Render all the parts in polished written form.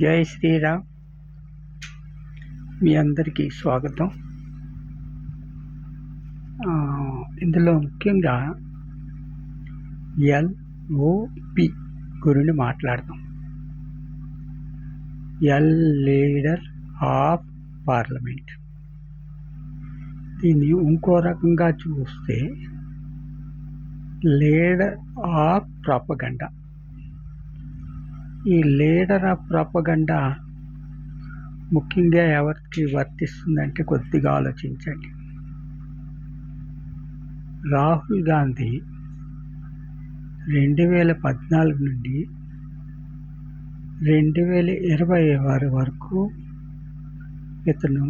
జై శ్రీరామ్. మీ అందరికీ స్వాగతం. ఇందులో ముఖ్యంగా ఎల్ఓపి గురించి మాట్లాడదాం. L leader of parliament. దీన్ని ఇంకో రకంగా చూస్తే లీడర్ ఆఫ్ ప్రాపగండా. ఈ లీడర్ ఆఫ్ ప్రాపగండా ముఖ్యంగా ఎవరికి వర్తిస్తుందంటే కొద్దిగా ఆలోచించండి. రాహుల్ గాంధీ 2014 నుండి 2020 వరకు ఇతను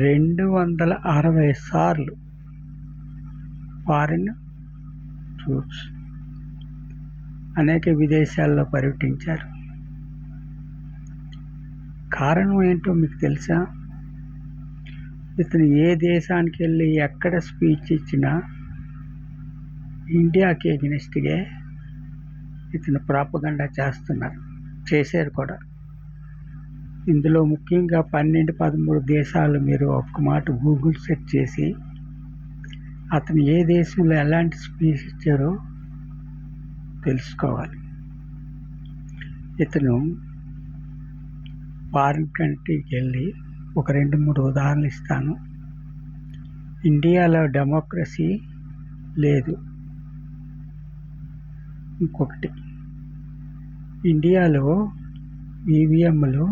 260 సార్లు ఫారిన్ టూర్స్ అనేక విదేశాల్లో పర్యటించారు. కారణం ఏంటో మీకు తెలుసా? ఇతను ఏ దేశానికి వెళ్ళి ఎక్కడ స్పీచ్ ఇచ్చినా ఇండియాకి ఎగెనిస్ట్గా ఇతను ప్రాపగండా చేశారు కూడా. ఇందులో ముఖ్యంగా 12-13 దేశాలు మీరు ఒక్క మాట గూగుల్ సెర్చ్ చేసి అతను ఏ దేశంలో ఎలాంటి స్పీచ్ ఇచ్చారో తెలుసుకోవాలి. ఇతను ఫారిన్ కంట్రీకి వెళ్ళి ఒక 2-3 ఉదాహరణలు ఇస్తాను. ఇండియాలో డెమోక్రసీ లేదు. ఇంకొకటి, ఇండియాలో ఈవీఎంలు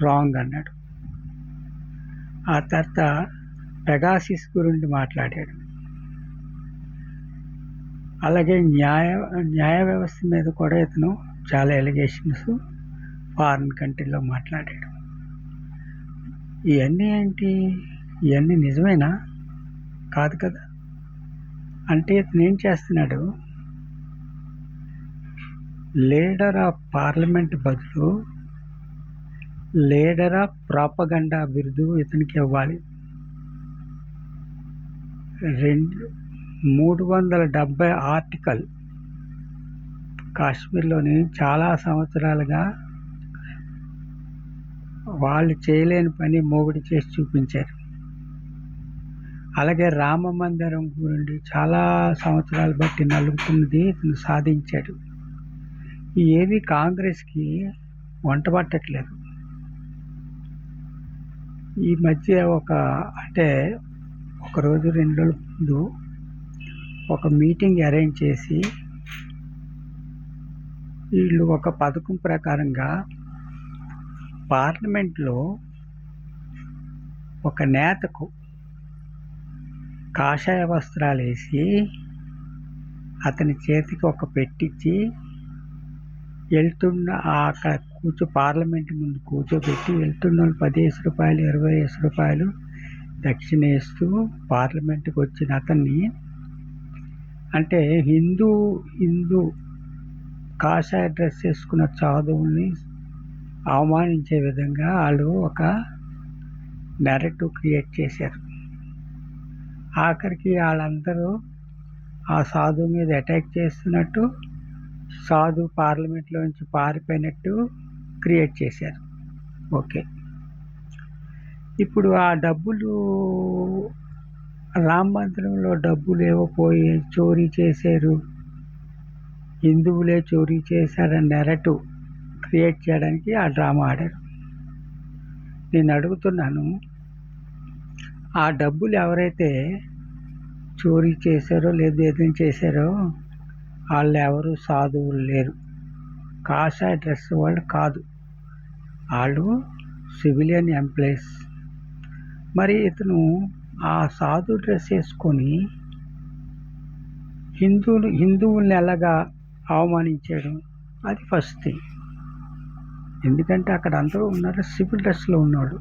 రాంగ్ అన్నాడు. ఆ తర్వాత పెగాసిస్ గురించి మాట్లాడాడు. అలాగే న్యాయ వ్యవస్థ మీద కూడా ఇతను చాలా ఎలిగేషన్స్ ఫారిన్ కంట్రీలో మాట్లాడాడు. ఇవన్నీ ఏంటి? ఇవన్నీ నిజమేనా? కాదు కదా. అంటే ఇతను ఏం చేస్తున్నాడు? లీడర్ ఆఫ్ పార్లమెంట్ బదులు లీడర్ ఆఫ్ ప్రాపగండా బిరుదు ఇతనికి ఇవ్వాలి. 370 ఆర్టికల్ కాశ్మీర్లోని చాలా సంవత్సరాలుగా వాళ్ళు చేయలేని పని మోగుడి చేసి చూపించారు. అలాగే రామ మందిరం గురించి చాలా సంవత్సరాలు బట్టి నలుగుతున్నది ఇతను సాధించాడు. ఏవి కాంగ్రెస్కి వంట పట్టట్లేదు. ఈ మధ్య ఒక రోజు 2 రోజుల ముందు ఒక మీటింగ్ అరేంజ్ చేసి వీళ్ళు ఒక పథకం ప్రకారంగా పార్లమెంట్లో ఒక నేతకు కాషాయ వస్త్రాలు వేసి అతని చేతికి ఒక పెట్టించి వెళ్తున్న పార్లమెంట్ ముందు కూర్చోబెట్టి వెళ్తున్న వాళ్ళు 15 రూపాయలు 20 రూపాయలు దక్షిణ వేస్తూ పార్లమెంట్కి వచ్చిన అతన్ని, అంటే హిందూ కాషాయ డ్రెస్ వేసుకున్న సాధువుల్ని అవమానించే విధంగా వాళ్ళు ఒక నెరేటివ్ క్రియేట్ చేశారు. ఆఖరికి వాళ్ళందరూ ఆ సాధువు మీద అటాక్ చేస్తున్నట్టు, సాధువు పార్లమెంట్లోంచి పారిపోయినట్టు క్రియేట్ చేశారు. ఓకే, ఇప్పుడు ఆ డబ్బులు రామ మందిరంలో డబ్బులు ఏవో పోయి చోరీ చేశారు, హిందువులే చోరీ చేశారని నెరేటివ్ క్రియేట్ చేయడానికి ఆ డ్రామా ఆడారు. నేను అడుగుతున్నాను, ఆ డబ్బులు ఎవరైతే చోరీ చేశారో లేదా ఏదైనా చేశారో వాళ్ళు ఎవరు సాధువులు లేరు, కాషాయ డ్రెస్ వాళ్ళు కాదు, వాళ్ళు సివిలియన్ ఎంప్లాయీస్. మరి ఇతను ఆ సాధు డ్రెస్ వేసుకొని హిందువుల్ని ఎలాగా అవమానించాడు? అది ఫస్ట్ థింగ్. ఎందుకంటే అక్కడ అందరూ ఉన్నారు, సివిల్ డ్రెస్లో ఉన్నాడు.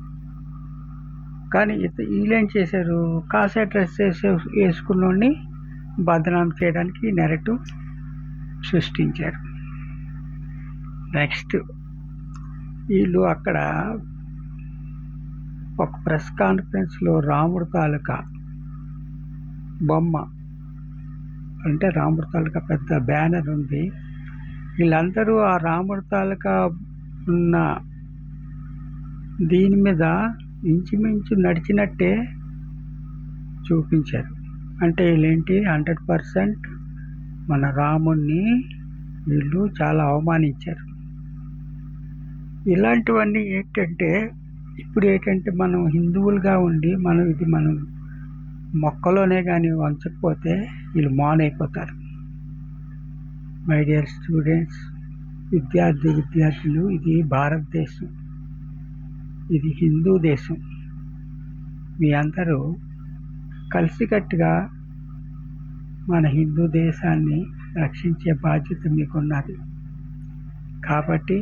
కానీ వీళ్ళేం చేశారు? కాషాయ డ్రెస్ వేసుకున్నోడిని బదనాం చేయడానికి నెరేటివ్ సృష్టించారు. నెక్స్ట్, వీళ్ళు అక్కడ ఒక ప్రెస్ కాన్ఫరెన్స్లో రాముడు తాలూకా బొమ్మ, అంటే రాముడు తాలూకా పెద్ద బ్యానర్ ఉంది. వీళ్ళందరూ ఆ రాముడు తాలూకా ఉన్న దీని మీద ఇంచుమించు నడిచినట్టే చూపించారు. అంటే వీళ్ళేంటి 100% మన రాముణ్ణి వీళ్ళు చాలా అవమానించారు. ఇలాంటివన్నీ ఇప్పుడు మనం హిందువులుగా ఉండి మనం మొక్కలోనే కానీ వంచకపోతే వీళ్ళు మానైపోతారు. మై డియర్ స్టూడెంట్స్, విద్యార్థులు, ఇది భారతదేశం, ఇది హిందూ దేశం. మీ అందరూ కలిసికట్టుగా మన హిందూ దేశాన్ని రక్షించే బాధ్యత మీకున్నది. కాబట్టి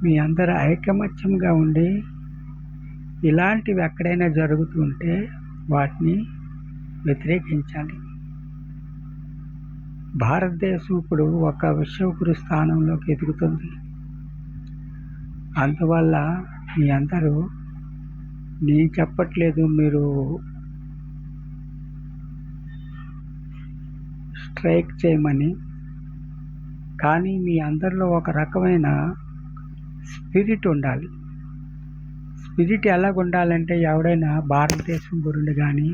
మీ అందరూ ఐకమత్యంగా ఉండి ఇలాంటివి ఎక్కడైనా జరుగుతుంటే వాటిని వ్యతిరేకించాలి. భారతదేశం ఇప్పుడు ఒక విశ్వగురు స్థానంలోకి ఎదుగుతుంది. అందువల్ల మీ అందరూ, నేను చెప్పట్లేదు మీరు స్ట్రైక్ చేయమని, కానీ మీ అందరిలో ఒక రకమైన స్పిరిట్ ఉండాలి. స్పిరిట్ ఎలాగ ఉండాలంటే, ఎవడైనా భారతదేశం గురించి కానీ,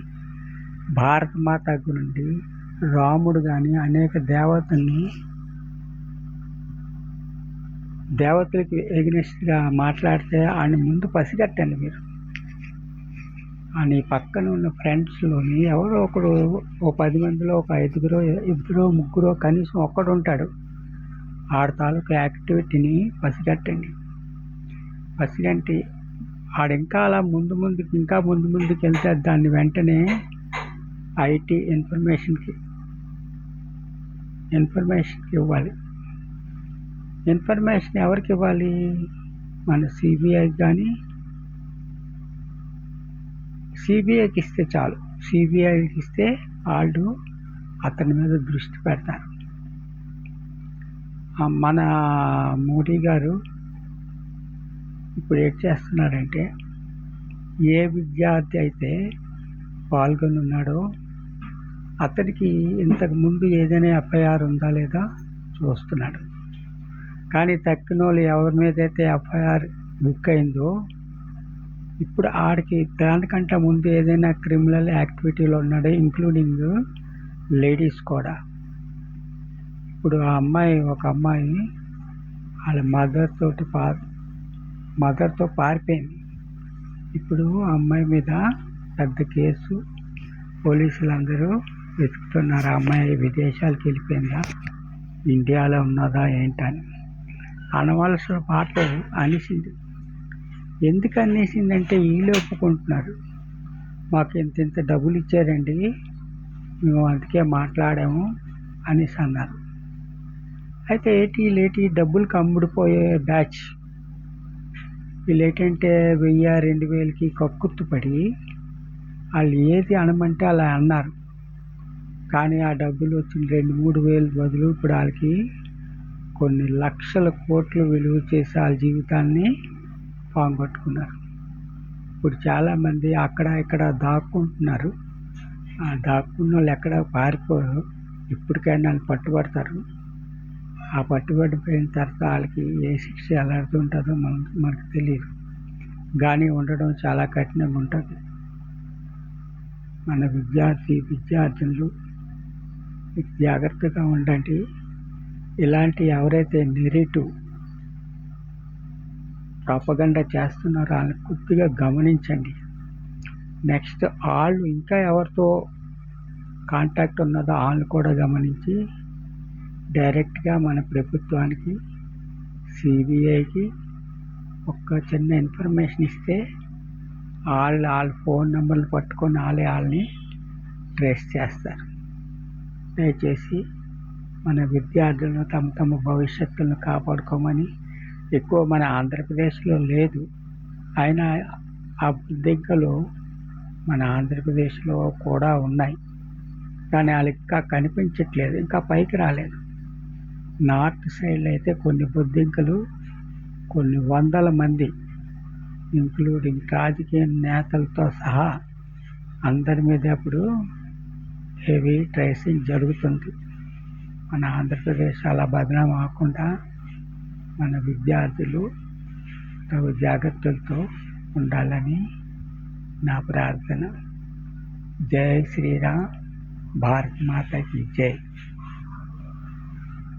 భారత మాత గురించి, రాముడు కానీ అనేక దేవతలకి ఎగ్నెస్ట్గా మాట్లాడితే ఆయన ముందు పసిగట్టండి. మీరు నీ పక్కన ఉన్న ఫ్రెండ్స్లోని ఎవరో ఒకడు, ఓ 10 మందిలో ఒక 5గురో, 2, 3 కనీసం ఒక్కడు ఉంటాడు. ఆడ తాలూకు యాక్టివిటీని పసిగట్టండి. పసిగట్టి ఆడు ఇంకా అలా ముందు ముందుకు వెళ్తే దాన్ని వెంటనే ఐటీ ఇన్ఫర్మేషన్కి ఇవ్వాలి. ఇన్ఫర్మేషన్ ఎవరికి ఇవ్వాలి? మన సిబిఐకి కానీ, సిబిఐకి ఇస్తే చాలు. సిబిఐకి ఇస్తే వాళ్ళు అతని మీద దృష్టి పెడతారు. మన మోడీ గారు ఇప్పుడు ఏం చేస్తున్నారంటే, ఏ విద్యార్థి అయితే పాల్గొని ఉన్నాడో అతనికి ఇంతకుముందు ఏదైనా ఎఫ్ఐఆర్ ఉందా లేదా చూస్తున్నాడు. కానీ తక్కిన వాళ్ళు ఎవరి మీద అయితే ఎఫ్ఐఆర్ బుక్ అయిందో ఇప్పుడు ఆడికి దానికంటే ముందు ఏదైనా క్రిమినల్ యాక్టివిటీలో ఉన్నాడు, ఇంక్లూడింగ్ లేడీస్ కూడా. ఇప్పుడు ఒక అమ్మాయి వాళ్ళ మదర్తో పారిపోయింది. ఇప్పుడు ఆ అమ్మాయి మీద పెద్ద కేసు, పోలీసులు అందరూ వెతుకుతున్నారు. ఆ అమ్మాయి విదేశాలకు వెళ్ళిపోయిందా, ఇండియాలో ఉన్నదా ఏంటని. అనవలసిన మాటలు అనేసింది. ఎందుకు అనేసిందంటే వీళ్ళు ఒప్పుకుంటున్నారు, మాకు ఇంత డబ్బులు ఇచ్చారండి, మేము అందుకే మాట్లాడాము అనేసి అన్నారు. అయితే వీళ్ళేటి డబ్బులకు అమ్ముడుపోయే బ్యాచ్. వీళ్ళు ఏంటంటే 1000, 2000కి కక్కుర్తుపడి వాళ్ళు ఏది అనమంటే అలా అన్నారు. కానీ ఆ డబ్బులు వచ్చిన 2-3 వేలు బదులు ఇప్పుడు వాళ్ళకి కొన్ని లక్షల కోట్లు విలువ చేసి వాళ్ళ జీవితాన్ని పోగొట్టుకున్నారు. ఇప్పుడు చాలామంది అక్కడ ఇక్కడ దాక్కుంటున్నారు. ఆ దాక్కున్న వాళ్ళు ఎక్కడ పారిపోరు. ఇప్పటికైనా వాళ్ళు పట్టుబడతారు. ఆ పట్టుబడిపోయిన తర్వాత వాళ్ళకి ఏ శిక్ష ఎలా ఉంటుందో మనకు తెలియదు. కానీ ఉండడం చాలా కఠినంగా ఉంటుంది. మన విద్యార్థులు జాగ్రత్తగా ఉండండి. ఇలాంటి ఎవరైతే నెరేటివ్ ప్రాపగండా చేస్తున్నారో వాళ్ళని కొద్దిగా గమనించండి. నెక్స్ట్ వాళ్ళు ఇంకా ఎవరితో కాంటాక్ట్ ఉన్నదో వాళ్ళని కూడా గమనించి డైరెక్ట్గా మన ప్రభుత్వానికి, సిబిఐకి ఒక చిన్న ఇన్ఫర్మేషన్ ఇస్తే వాళ్ళ ఫోన్ నెంబర్లు పట్టుకొని వాళ్ళని ట్రేస్ చేస్తారు. దయచేసి మన విద్యార్థులను తమ భవిష్యత్తులను కాపాడుకోమని. ఎక్కువ మన ఆంధ్రప్రదేశ్లో లేదు, అయినా ఆ బుద్ధింకలు మన ఆంధ్రప్రదేశ్లో కూడా ఉన్నాయి. కానీ వాళ్ళకి ఇంకా కనిపించట్లేదు, ఇంకా పైకి రాలేదు. నార్త్ సైడ్లో అయితే కొన్ని బొద్దింకలు, కొన్ని 100 మంది, ఇంక్లూడింగ్ రాజకీయ నేతలతో సహా అందరి మీద ఇప్పుడు హెవీ ట్రేసింగ్ జరుగుతుంది. మన ఆంధ్రప్రదేశ్ అలా బదనాం అవ్వకుండా మన విద్యార్థులు తగు జాగ్రత్తలతో ఉండాలని నా ప్రార్థన. జై శ్రీరామ్. భారత్ మాతాకి జై.